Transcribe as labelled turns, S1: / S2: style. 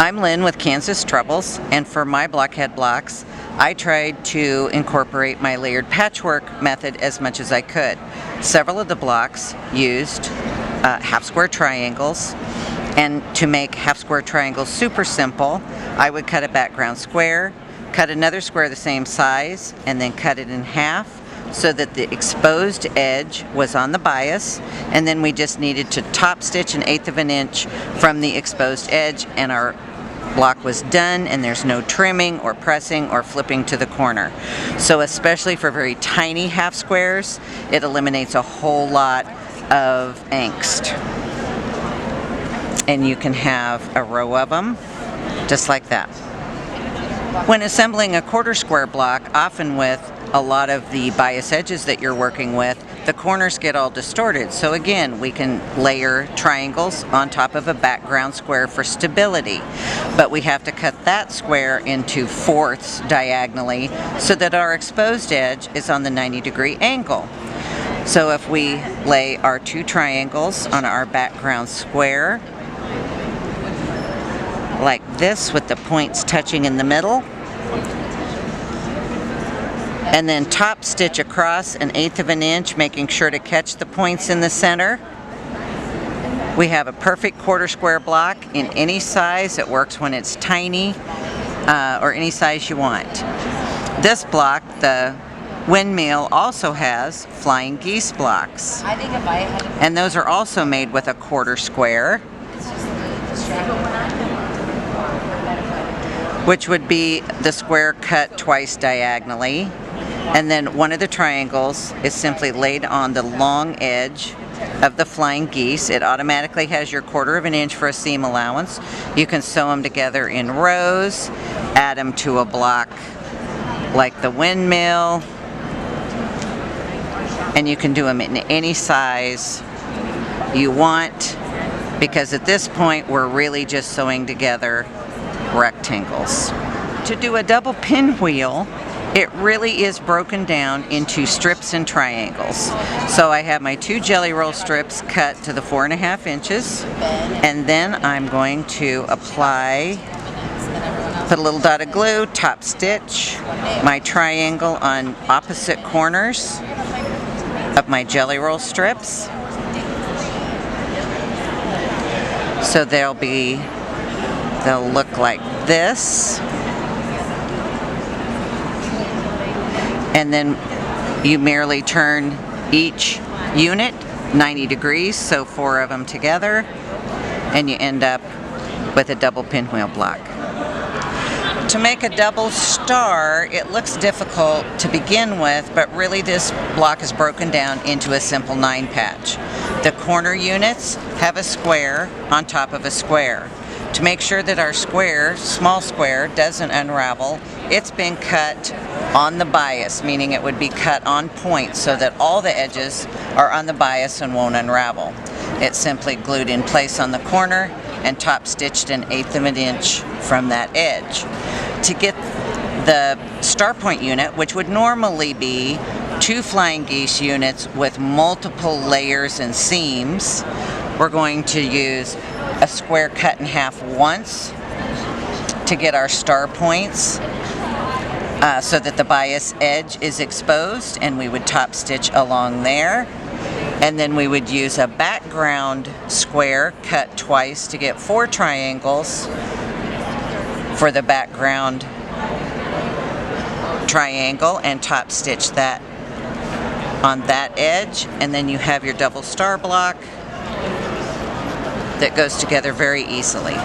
S1: I'm Lynn with Kansas Troubles, and for my blockhead blocks, I tried to incorporate my layered patchwork method as much as I could. Several of the blocks used half square triangles, and to make half square triangles super simple, I would cut a background square, cut another square the same size, and then cut it in half so that the exposed edge was on the bias, and then we just needed to top stitch 1/8 of an inch from the exposed edge, and our block was done, and there's no trimming or pressing or flipping to the corner. So especially for very tiny half squares, it eliminates a whole lot of angst. And you can have a row of them just like that. When assembling a quarter square block, often with a lot of the bias edges that you're working with, the corners get all distorted. So again, we can layer triangles on top of a background square for stability. But we have to cut that square into fourths diagonally so that our exposed edge is on the 90-degree angle. So if we lay our two triangles on our background square, like this, with the points touching in the middle, and then top stitch across 1/8 of an inch, making sure to catch the points in the center. We have a perfect quarter square block in any size. It works when it's tiny or any size you want. This block, the Windmill, also has flying geese blocks, and those are also made with a quarter square, which would be the square cut twice diagonally. And then one of the triangles is simply laid on the long edge of the flying geese. It automatically has your 1/4 of an inch for a seam allowance. You can sew them together in rows, add them to a block like the Windmill, and you can do them in any size you want, because at this point we're really just sewing together rectangles. To do a double pinwheel, it really is broken down into strips and triangles. So I have my 2 jelly roll strips cut to the 4.5 inches, and then I'm going to put a little dot of glue, top stitch my triangle on opposite corners of my jelly roll strips. So they'll look like this. And then you merely turn each unit 90 degrees, so 4 of them together, and you end up with a double pinwheel block. To make a double star, it looks difficult to begin with, but really this block is broken down into a simple 9 patch. The corner units have a square on top of a square. To make sure that our square, small square, doesn't unravel, it's been cut on the bias, meaning it would be cut on point so that all the edges are on the bias and won't unravel. It's simply glued in place on the corner and top stitched 1/8 of an inch from that edge. To get the star point unit, which would normally be 2 flying geese units with multiple layers and seams, we're going to use a square cut in half once to get our star points so that the bias edge is exposed, and we would top stitch along there. And then we would use a background square cut twice to get 4 triangles for the background triangle, and top stitch that on that edge, and then you have your double star block that goes together very easily.